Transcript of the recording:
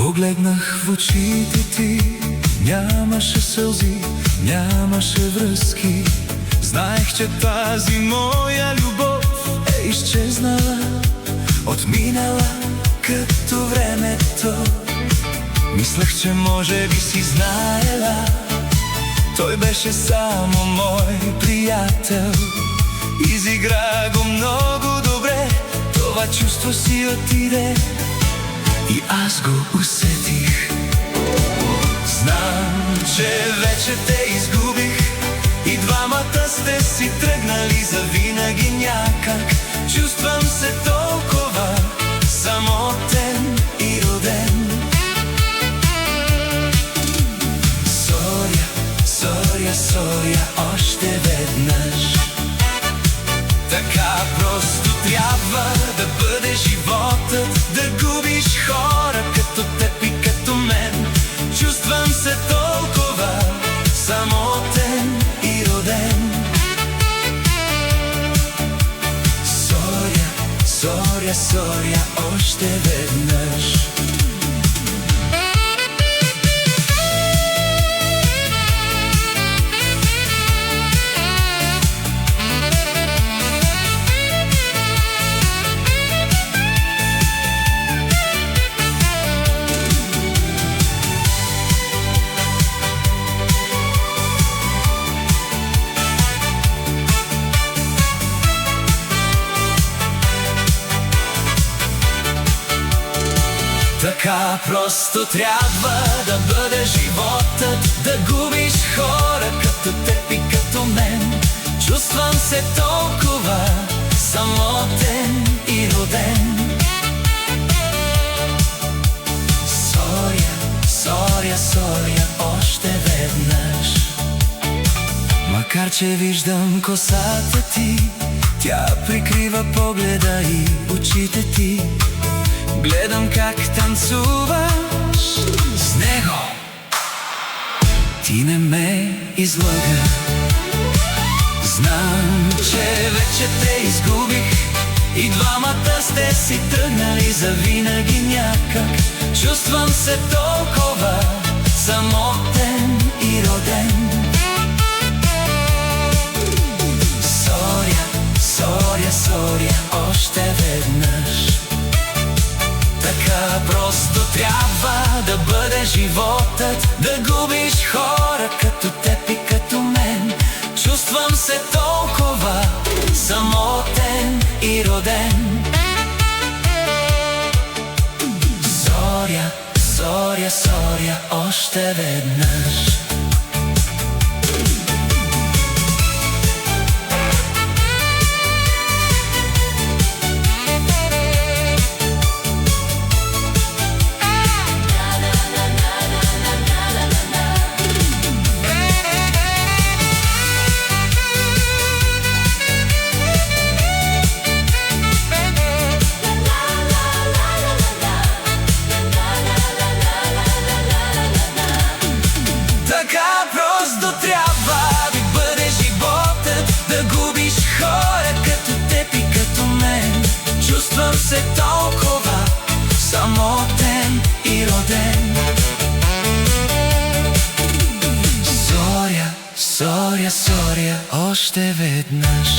Погледнах в очите ти, нямаше сълзи, нямаше връзки. Знаех, че тази моя любов е изчезнала, отминала като времето. Мислех, че може би си знаела, той беше само мой приятел. Изигра го много добре, това чувство си отиде и аз го усетих. Знам, че вече те изгубих и двамата сте си тръгнали завинаги някак. Чувствам се толкова самотен и роден. Соря, соря, соря още веднъж. Така просто трябва да бъде животът, да губиш хора като теб и като мен. Чувствам се толкова самотен и роден. Соря, соря, соря още веднъж. Така просто трябва да бъде животът, да губиш хора като теб и като мен. Чувствам се толкова самотен и роден. Соря, соря, соря още веднъж. Макар че виждам косата ти, тя прикрива погледа и очите ти. Гледам как танцуваш с него, ти не ме излъга. Знам, че вече те изгубих и двамата сте си тръгнали завинаги някак. Чувствам се толкова самотен и роден. Соря, соря, соря още веднъж. Така просто трябва да бъде животът, да губиш хора като теб и като мен. Чувствам се толкова самотен и роден. Соря, соря, соря още веднъж. Чувствам се толкова самотен и роден. Соря, соря, соря още веднъж.